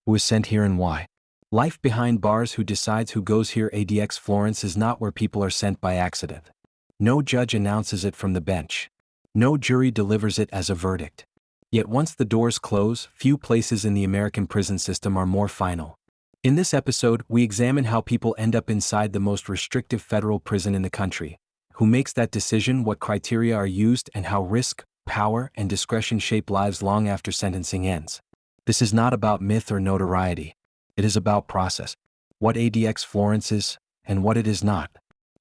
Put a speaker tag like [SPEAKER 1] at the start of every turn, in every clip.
[SPEAKER 1] Who is sent here and why? Life behind bars. Who decides who goes here? ADX Florence is not where people are sent by accident. No judge announces it from the bench. No jury delivers it as a verdict. Yet once the doors close, few places in the American prison system are more final. In this episode, we examine how people end up inside the most restrictive federal prison in the country. Who makes that decision, what criteria are used, and how risk, power, and discretion shape lives long after sentencing ends. This is not about myth or notoriety. It is about process. What ADX Florence is, and what it is not.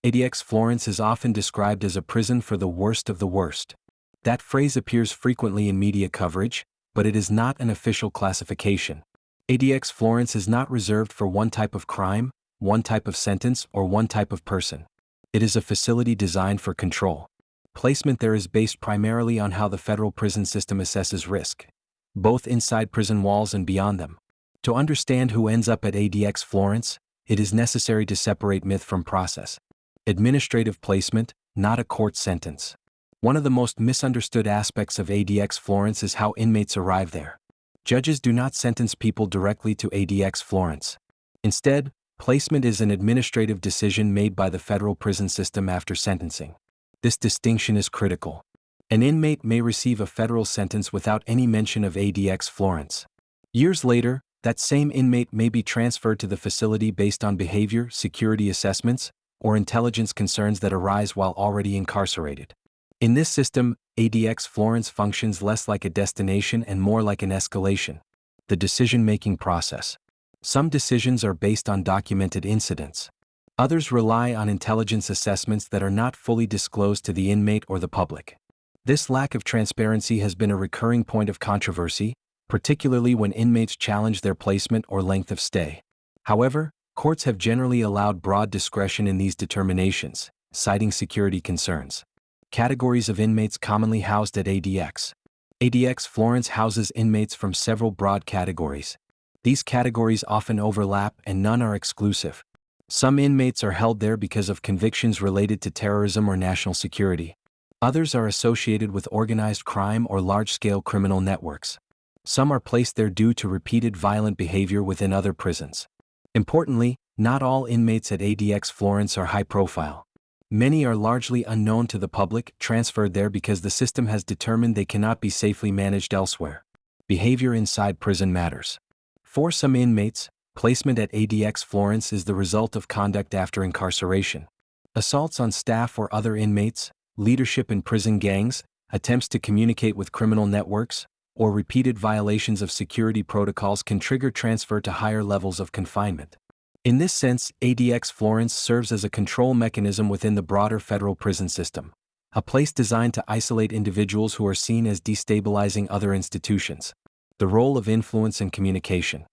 [SPEAKER 1] ADX Florence is often described as a prison for the worst of the worst. That phrase appears frequently in media coverage, but it is not an official classification. ADX Florence is not reserved for one type of crime, one type of sentence, or one type of person. It is a facility designed for control. Placement there is based primarily on how the federal prison system assesses risk, both inside prison walls and beyond them. To understand who ends up at ADX Florence, it is necessary to separate myth from process. Administrative placement, not a court sentence. One of the most misunderstood aspects of ADX Florence is how inmates arrive there. Judges do not sentence people directly to ADX Florence. Instead, placement is an administrative decision made by the federal prison system after sentencing. This distinction is critical. An inmate may receive a federal sentence without any mention of ADX Florence. Years later, that same inmate may be transferred to the facility based on behavior, security assessments, or intelligence concerns that arise while already incarcerated. In this system, ADX Florence functions less like a destination and more like an escalation. The decision-making process. Some decisions are based on documented incidents. Others rely on intelligence assessments that are not fully disclosed to the inmate or the public. This lack of transparency has been a recurring point of controversy, particularly when inmates challenge their placement or length of stay. However, courts have generally allowed broad discretion in these determinations, citing security concerns. Categories of inmates commonly housed at ADX. ADX Florence houses inmates from several broad categories. These categories often overlap and none are exclusive. Some inmates are held there because of convictions related to terrorism or national security. Others are associated with organized crime or large-scale criminal networks. Some are placed there due to repeated violent behavior within other prisons. Importantly, not all inmates at ADX Florence are high-profile. Many are largely unknown to the public, transferred there because the system has determined they cannot be safely managed elsewhere. Behavior inside prison matters. For some inmates, placement at ADX Florence is the result of conduct after incarceration. Assaults on staff or other inmates, leadership in prison gangs, attempts to communicate with criminal networks, or repeated violations of security protocols can trigger transfer to higher levels of confinement. In this sense, ADX Florence serves as a control mechanism within the broader federal prison system, a place designed to isolate individuals who are seen as destabilizing other institutions. The role of influence and communication.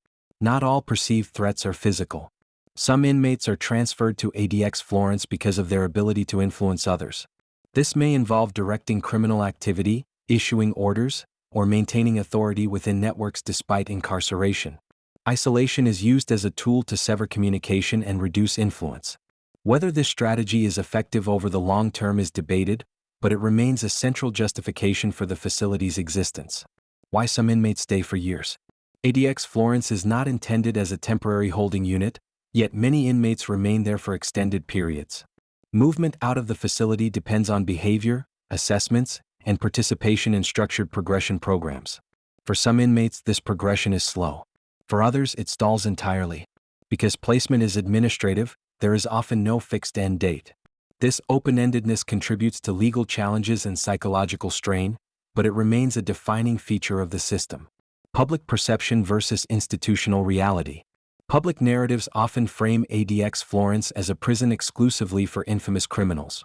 [SPEAKER 1] Not all perceived threats are physical. Some inmates are transferred to ADX Florence because of their ability to influence others. This may involve directing criminal activity, issuing orders, or maintaining authority within networks despite incarceration. Isolation is used as a tool to sever communication and reduce influence. Whether this strategy is effective over the long term is debated, but it remains a central justification for the facility's existence. Why some inmates stay for years. ADX Florence is not intended as a temporary holding unit, yet many inmates remain there for extended periods. Movement out of the facility depends on behavior, assessments, and participation in structured progression programs. For some inmates, this progression is slow. For others, it stalls entirely. Because placement is administrative, there is often no fixed end date. This open-endedness contributes to legal challenges and psychological strain, but it remains a defining feature of the system. Public perception versus institutional reality. Public narratives often frame ADX Florence as a prison exclusively for infamous criminals.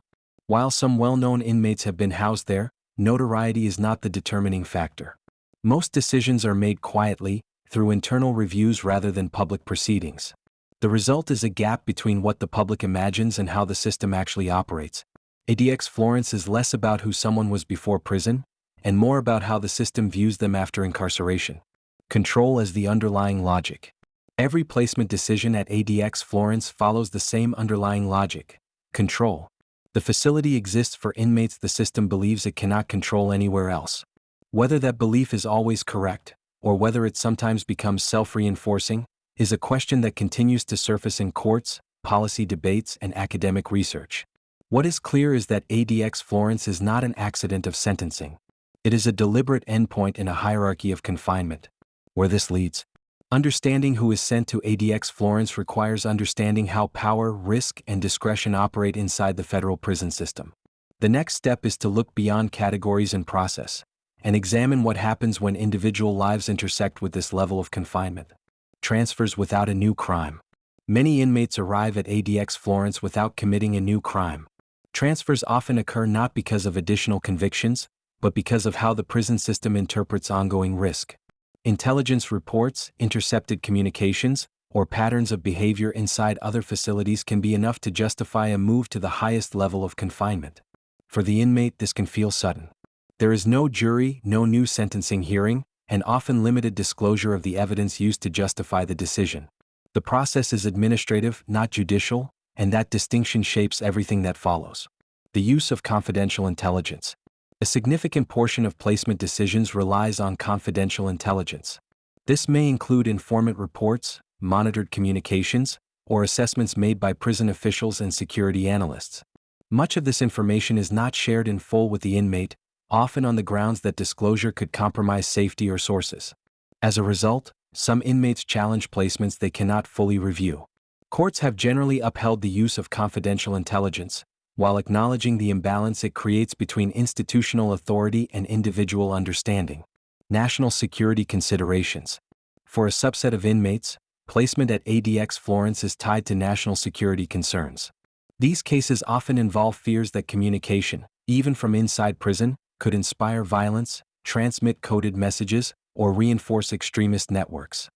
[SPEAKER 1] While some well-known inmates have been housed there, notoriety is not the determining factor. Most decisions are made quietly, through internal reviews rather than public proceedings. The result is a gap between what the public imagines and how the system actually operates. ADX Florence is less about who someone was before prison, and more about how the system views them after incarceration. Control as the underlying logic. Every placement decision at ADX Florence follows the same underlying logic: control. The facility exists for inmates the system believes it cannot control anywhere else. Whether that belief is always correct, or whether it sometimes becomes self-reinforcing, is a question that continues to surface in courts, policy debates, and academic research. What is clear is that ADX Florence is not an accident of sentencing. It is a deliberate endpoint in a hierarchy of confinement. Where this leads. Understanding who is sent to ADX Florence requires understanding how power, risk, and discretion operate inside the federal prison system. The next step is to look beyond categories and process, and examine what happens when individual lives intersect with this level of confinement. Transfers without a new crime. Many inmates arrive at ADX Florence without committing a new crime. Transfers often occur not because of additional convictions, but because of how the prison system interprets ongoing risk. Intelligence reports, intercepted communications, or patterns of behavior inside other facilities can be enough to justify a move to the highest level of confinement. For the inmate, this can feel sudden. There is no jury, no new sentencing hearing, and often limited disclosure of the evidence used to justify the decision. The process is administrative, not judicial, and that distinction shapes everything that follows. The use of confidential intelligence. A significant portion of placement decisions relies on confidential intelligence. This may include informant reports, monitored communications, or assessments made by prison officials and security analysts. Much of this information is not shared in full with the inmate, often on the grounds that disclosure could compromise safety or sources. As a result, some inmates challenge placements they cannot fully review. Courts have generally upheld the use of confidential intelligence, while acknowledging the imbalance it creates between institutional authority and individual understanding. National security considerations. For a subset of inmates, placement at ADX Florence is tied to national security concerns. These cases often involve fears that communication, even from inside prison, could inspire violence, transmit coded messages, or reinforce extremist networks.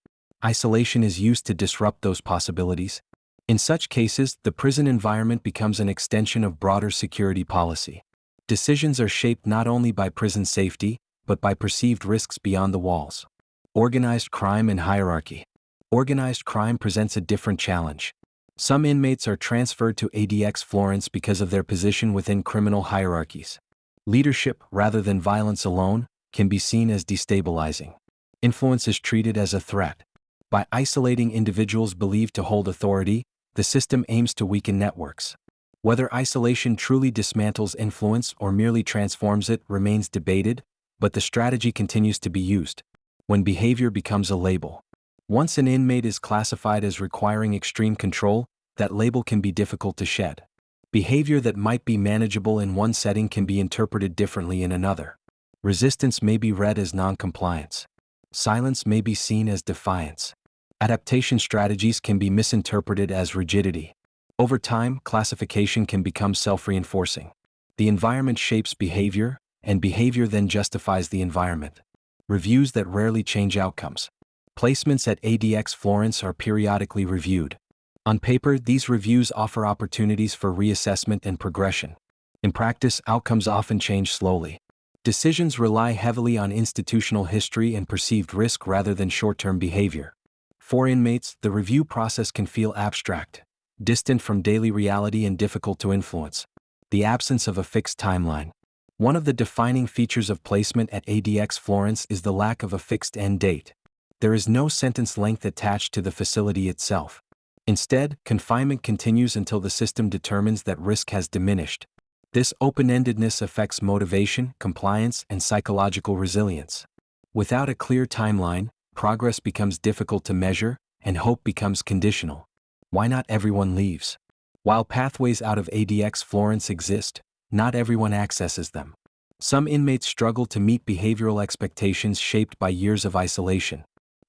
[SPEAKER 1] Isolation is used to disrupt those possibilities. In such cases, the prison environment becomes an extension of broader security policy. Decisions are shaped not only by prison safety, but by perceived risks beyond the walls. Organized crime and hierarchy. Organized crime presents a different challenge. Some inmates are transferred to ADX Florence because of their position within criminal hierarchies. Leadership, rather than violence alone, can be seen as destabilizing. Influence is treated as a threat. By isolating individuals believed to hold authority, the system aims to weaken networks. Whether isolation truly dismantles influence or merely transforms it remains debated, but the strategy continues to be used. When behavior becomes a label. Once an inmate is classified as requiring extreme control, that label can be difficult to shed. Behavior that might be manageable in one setting can be interpreted differently in another. Resistance may be read as non-compliance. Silence may be seen as defiance. Adaptation strategies can be misinterpreted as rigidity. Over time, classification can become self-reinforcing. The environment shapes behavior, and behavior then justifies the environment. Reviews that rarely change outcomes. Placements at ADX Florence are periodically reviewed. On paper, these reviews offer opportunities for reassessment and progression. In practice, outcomes often change slowly. Decisions rely heavily on institutional history and perceived risk rather than short-term behavior. For inmates, the review process can feel abstract, distant from daily reality and difficult to influence. The absence of a fixed timeline. One of the defining features of placement at ADX Florence is the lack of a fixed end date. There is no sentence length attached to the facility itself. Instead, confinement continues until the system determines that risk has diminished. This open-endedness affects motivation, compliance, and psychological resilience. Without a clear timeline, progress becomes difficult to measure, and hope becomes conditional. Why not everyone leaves? While pathways out of ADX Florence exist, not everyone accesses them. Some inmates struggle to meet behavioral expectations shaped by years of isolation.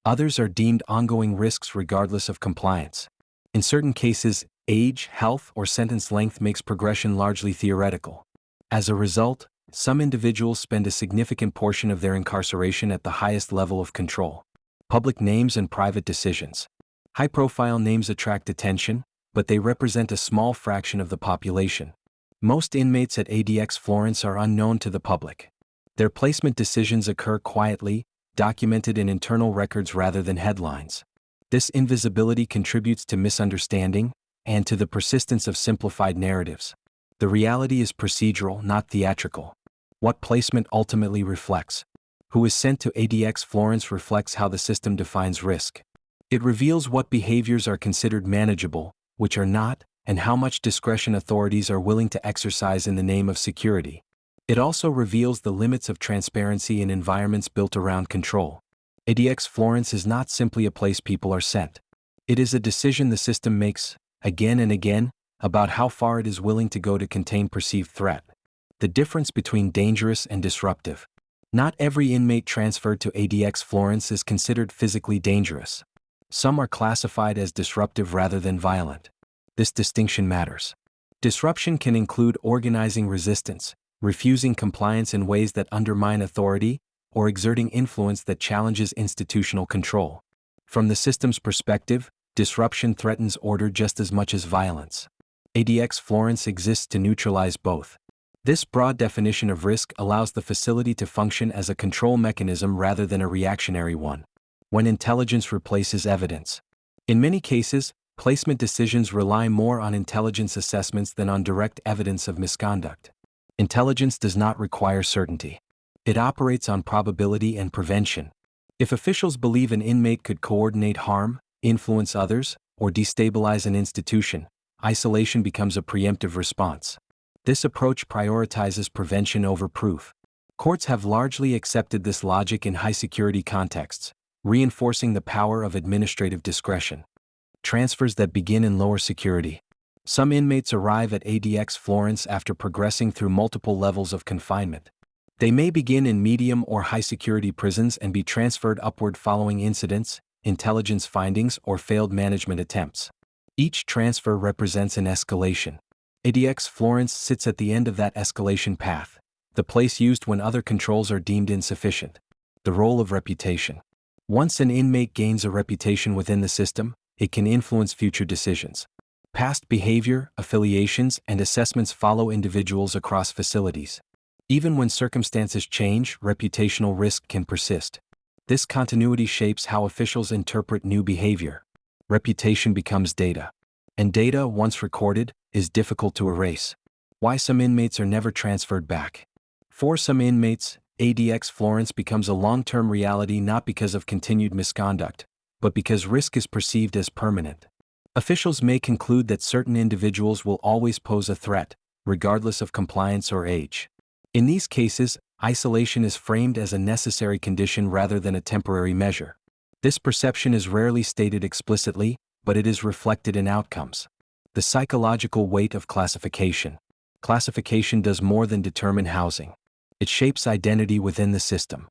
[SPEAKER 1] Others are deemed ongoing risks regardless of compliance. In certain cases, age, health, or sentence length makes progression largely theoretical. As a result, some individuals spend a significant portion of their incarceration at the highest level of control. Public names and private decisions. High-profile names attract attention, but they represent a small fraction of the population. Most inmates at ADX Florence are unknown to the public. Their placement decisions occur quietly, documented in internal records rather than headlines. This invisibility contributes to misunderstanding and to the persistence of simplified narratives. The reality is procedural, not theatrical. What placement ultimately reflects. who is sent to ADX Florence reflects how the system defines risk. It reveals what behaviors are considered manageable, which are not, and how much discretion authorities are willing to exercise in the name of security. It also reveals the limits of transparency in environments built around control. ADX Florence is not simply a place people are sent. It is a decision the system makes, again and again, about how far it is willing to go to contain perceived threat. The difference between dangerous and disruptive. Not every inmate transferred to ADX Florence is considered physically dangerous. Some are classified as disruptive rather than violent. This distinction matters. Disruption can include organizing resistance, refusing compliance in ways that undermine authority, or exerting influence that challenges institutional control. From the system's perspective, disruption threatens order just as much as violence. ADX Florence exists to neutralize both. This broad definition of risk allows the facility to function as a control mechanism rather than a reactionary one. When intelligence replaces evidence. In many cases, placement decisions rely more on intelligence assessments than on direct evidence of misconduct. Intelligence does not require certainty. It operates on probability and prevention. If officials believe an inmate could coordinate harm, influence others, or destabilize an institution, isolation becomes a preemptive response. This approach prioritizes prevention over proof. Courts have largely accepted this logic in high-security contexts, reinforcing the power of administrative discretion. Transfers that begin in lower security. Some inmates arrive at ADX Florence after progressing through multiple levels of confinement. They may begin in medium or high-security prisons and be transferred upward following incidents, intelligence findings, or failed management attempts. Each transfer represents an escalation. ADX Florence sits at the end of that escalation path, the place used when other controls are deemed insufficient. The role of reputation. Once an inmate gains a reputation within the system, it can influence future decisions. Past behavior, affiliations, and assessments follow individuals across facilities. Even when circumstances change, reputational risk can persist. This continuity shapes how officials interpret new behavior. Reputation becomes data. And data, once recorded, is difficult to erase. Why some inmates are never transferred back. For some inmates, ADX Florence becomes a long-term reality not because of continued misconduct, but because risk is perceived as permanent. Officials may conclude that certain individuals will always pose a threat, regardless of compliance or age. In these cases, isolation is framed as a necessary condition rather than a temporary measure. This perception is rarely stated explicitly, but it is reflected in outcomes. The psychological weight of classification. Classification does more than determine housing. It shapes identity within the system.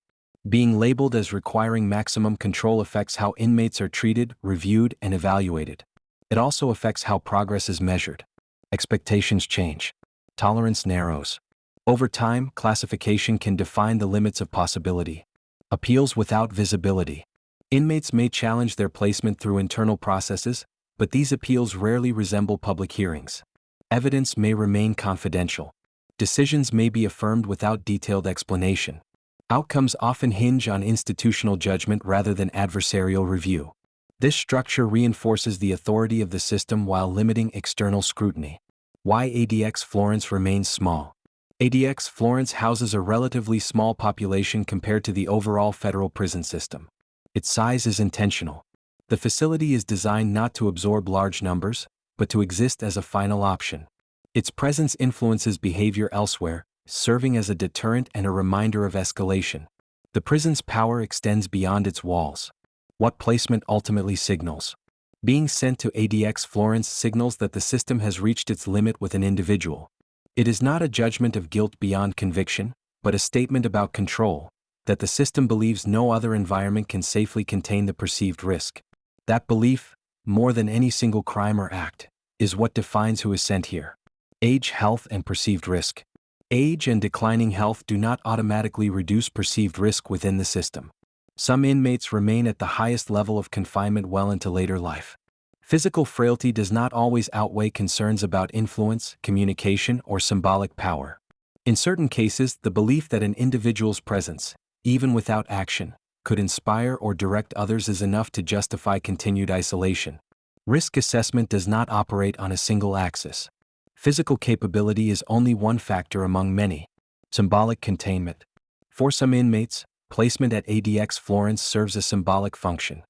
[SPEAKER 1] Being labeled as requiring maximum control affects how inmates are treated, reviewed, and evaluated. It also affects how progress is measured. Expectations change. Tolerance narrows. Over time, classification can define the limits of possibility. Appeals without visibility. Inmates may challenge their placement through internal processes, but these appeals rarely resemble public hearings. Evidence may remain confidential. Decisions may be affirmed without detailed explanation. Outcomes often hinge on institutional judgment rather than adversarial review. This structure reinforces the authority of the system while limiting external scrutiny. Why ADX Florence remains small. ADX Florence houses a relatively small population compared to the overall federal prison system. Its size is intentional. The facility is designed not to absorb large numbers, but to exist as a final option. Its presence influences behavior elsewhere, serving as a deterrent and a reminder of escalation. The prison's power extends beyond its walls. What placement ultimately signals. Being sent to ADX Florence signals that the system has reached its limit with an individual. It is not a judgment of guilt beyond conviction, but a statement about control, that the system believes no other environment can safely contain the perceived risk. That belief, more than any single crime or act, is what defines who is sent here. Age, health, and perceived risk. Age and declining health do not automatically reduce perceived risk within the system. Some inmates remain at the highest level of confinement well into later life. Physical frailty does not always outweigh concerns about influence, communication, or symbolic power. In certain cases, the belief that an individual's presence, even without action, could inspire or direct others is enough to justify continued isolation. Risk assessment does not operate on a single axis. Physical capability is only one factor among many. Symbolic containment. For some inmates, Placement at ADX Florence serves a symbolic function.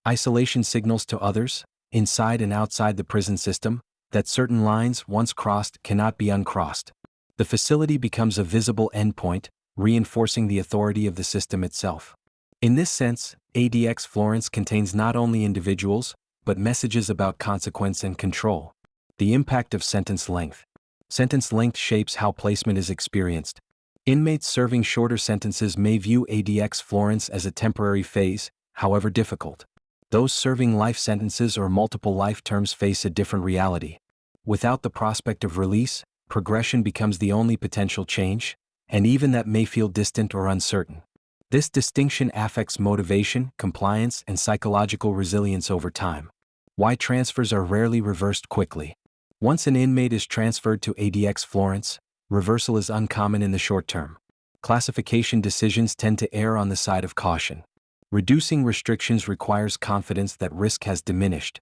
[SPEAKER 1] Isolation signals to others, inside and outside the prison system, that certain lines, once crossed, cannot be uncrossed. The facility becomes a visible endpoint, reinforcing the authority of the system itself. In this sense, ADX Florence contains not only individuals, but messages about consequence and control. The impact of sentence length. Sentence length shapes how placement is experienced. Inmates serving shorter sentences may view ADX Florence as a temporary phase, however difficult. Those serving life sentences or multiple life terms face a different reality. Without the prospect of release, progression becomes the only potential change, and even that may feel distant or uncertain. This distinction affects motivation, compliance, and psychological resilience over time. Why transfers are rarely reversed quickly. Once an inmate is transferred to ADX Florence, reversal is uncommon in the short term. Classification decisions tend to err on the side of caution. Reducing restrictions requires confidence that risk has diminished.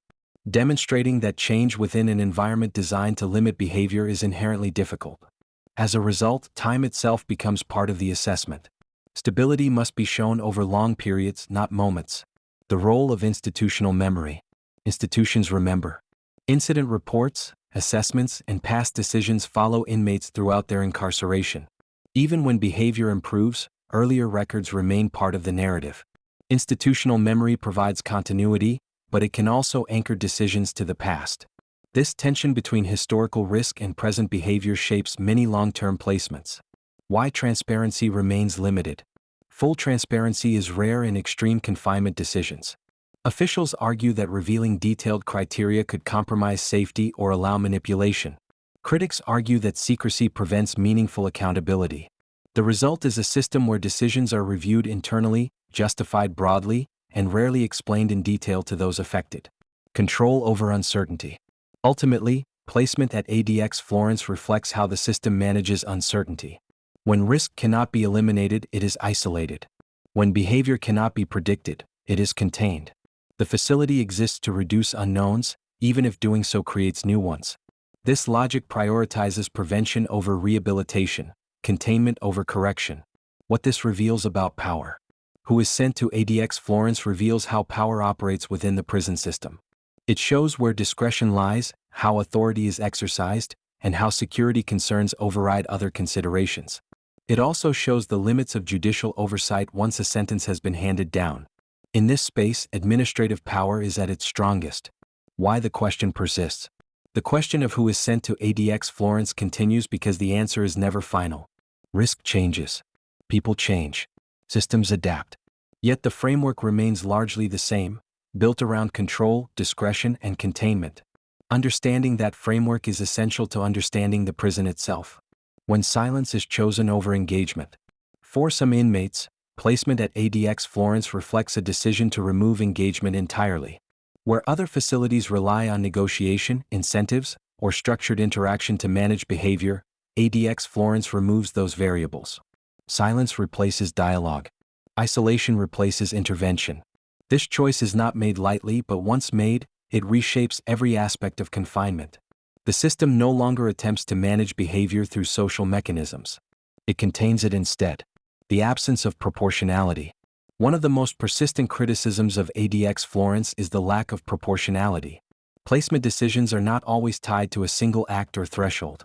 [SPEAKER 1] Demonstrating that change within an environment designed to limit behavior is inherently difficult. As a result, time itself becomes part of the assessment. Stability must be shown over long periods, not moments. The role of institutional memory. Institutions remember. Incident reports, assessments, and past decisions follow inmates throughout their incarceration. Even when behavior improves, earlier records remain part of the narrative. Institutional memory provides continuity, but it can also anchor decisions to the past. This tension between historical risk and present behavior shapes many long-term placements. Why transparency remains limited. Full transparency is rare in extreme confinement decisions. Officials argue that revealing detailed criteria could compromise safety or allow manipulation. Critics argue that secrecy prevents meaningful accountability. The result is a system where decisions are reviewed internally, justified broadly, and rarely explained in detail to those affected. Control over uncertainty. Ultimately, placement at ADX Florence reflects how the system manages uncertainty. When risk cannot be eliminated, it is isolated. When behavior cannot be predicted, it is contained. The facility exists to reduce unknowns, even if doing so creates new ones. This logic prioritizes prevention over rehabilitation, containment over correction. What this reveals about power. Who is sent to ADX Florence reveals how power operates within the prison system. It shows where discretion lies, how authority is exercised, and how security concerns override other considerations. It also shows the limits of judicial oversight once a sentence has been handed down. In this space, administrative power is at its strongest. Why the question persists. The question of who is sent to ADX Florence continues because the answer is never final. Risk changes. People change. Systems adapt. Yet the framework remains largely the same, built around control, discretion, and containment. Understanding that framework is essential to understanding the prison itself. When silence is chosen over engagement. For some inmates, placement at ADX Florence reflects a decision to remove engagement entirely. Where other facilities rely on negotiation, incentives, or structured interaction to manage behavior, ADX Florence removes those variables. Silence replaces dialogue. Isolation replaces intervention. This choice is not made lightly, but once made, it reshapes every aspect of confinement. The system no longer attempts to manage behavior through social mechanisms. It contains it instead. The absence of proportionality. One of the most persistent criticisms of ADX Florence is the lack of proportionality. Placement decisions are not always tied to a single act or threshold.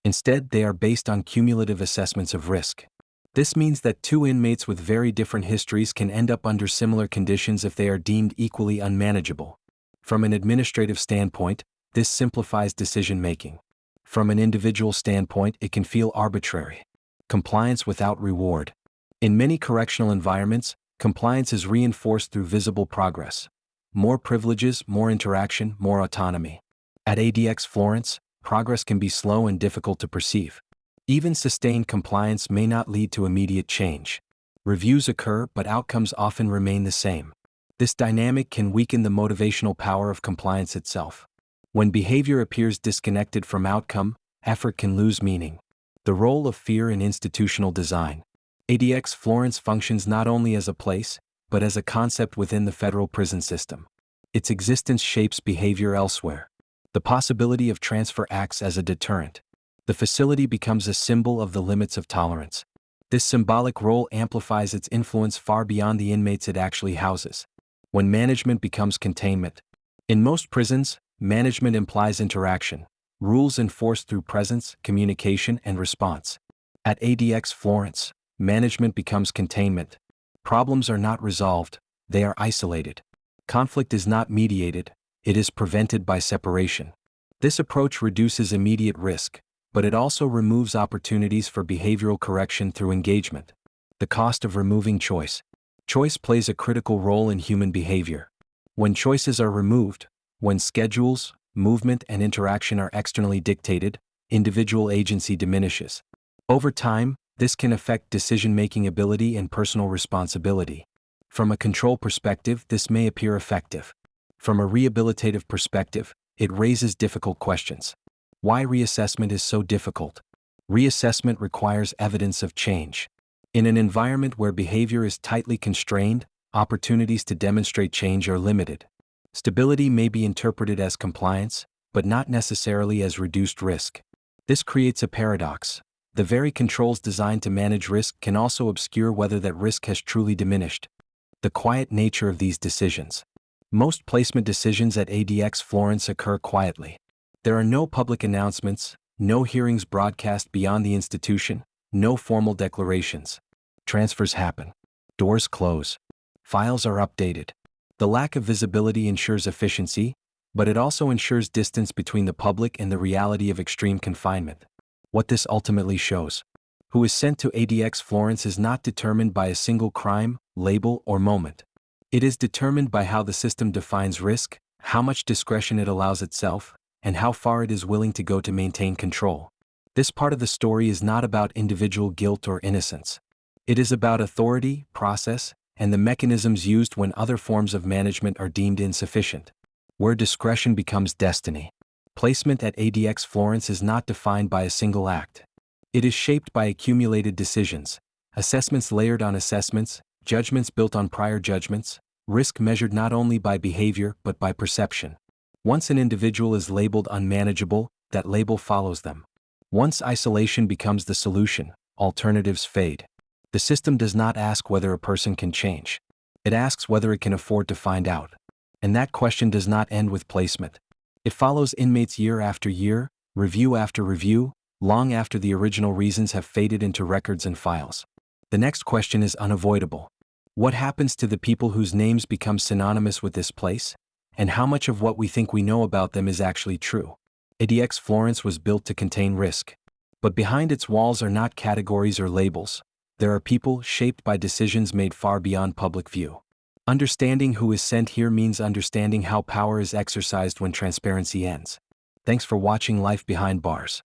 [SPEAKER 1] Instead, they are based on cumulative assessments of risk. This means that two inmates with very different histories can end up under similar conditions if they are deemed equally unmanageable. From an administrative standpoint, this simplifies decision-making. From an individual standpoint, it can feel arbitrary. Compliance without reward. In many correctional environments, compliance is reinforced through visible progress. More privileges, more interaction, more autonomy. At ADX Florence, progress can be slow and difficult to perceive. Even sustained compliance may not lead to immediate change. Reviews occur, but outcomes often remain the same. This dynamic can weaken the motivational power of compliance itself. When behavior appears disconnected from outcome, effort can lose meaning. The role of fear in institutional design. ADX Florence functions not only as a place, but as a concept within the federal prison system. Its existence shapes behavior elsewhere. The possibility of transfer acts as a deterrent. The facility becomes a symbol of the limits of tolerance. This symbolic role amplifies its influence far beyond the inmates it actually houses. When management becomes containment. In most prisons, management implies interaction, rules enforced through presence, communication, and response. At ADX Florence, management becomes containment. Problems are not resolved, they are isolated. Conflict is not mediated, it is prevented by separation. This approach reduces immediate risk, but it also removes opportunities for behavioral correction through engagement. The cost of removing choice. Choice plays a critical role in human behavior. When choices are removed, when schedules, movement, and interaction are externally dictated, individual agency diminishes. Over time, this can affect decision-making ability and personal responsibility. From a control perspective, this may appear effective. From a rehabilitative perspective, it raises difficult questions. Why reassessment is so difficult? Reassessment requires evidence of change. In an environment where behavior is tightly constrained, opportunities to demonstrate change are limited. Stability may be interpreted as compliance, but not necessarily as reduced risk. This creates a paradox. The very controls designed to manage risk can also obscure whether that risk has truly diminished. The quiet nature of these decisions. Most placement decisions at ADX Florence occur quietly. There are no public announcements, no hearings broadcast beyond the institution, no formal declarations. Transfers happen. Doors close. Files are updated. The lack of visibility ensures efficiency, but it also ensures distance between the public and the reality of extreme confinement. What this ultimately shows. Who is sent to ADX Florence is not determined by a single crime, label, or moment. It is determined by how the system defines risk, how much discretion it allows itself, and how far it is willing to go to maintain control. This part of the story is not about individual guilt or innocence. It is about authority, process, and the mechanisms used when other forms of management are deemed insufficient. Where discretion becomes destiny. Placement at ADX Florence is not defined by a single act. It is shaped by accumulated decisions, assessments layered on assessments, judgments built on prior judgments, risk measured not only by behavior but by perception. Once an individual is labeled unmanageable, that label follows them. Once isolation becomes the solution, alternatives fade. The system does not ask whether a person can change. It asks whether it can afford to find out. And that question does not end with placement. It follows inmates year after year, review after review, long after the original reasons have faded into records and files. The next question is unavoidable. What happens to the people whose names become synonymous with this place? And how much of what we think we know about them is actually true? ADX Florence was built to contain risk. But behind its walls are not categories or labels. There are people shaped by decisions made far beyond public view. Understanding who is sent here means understanding how power is exercised when transparency ends. Thanks for watching Life Behind Bars.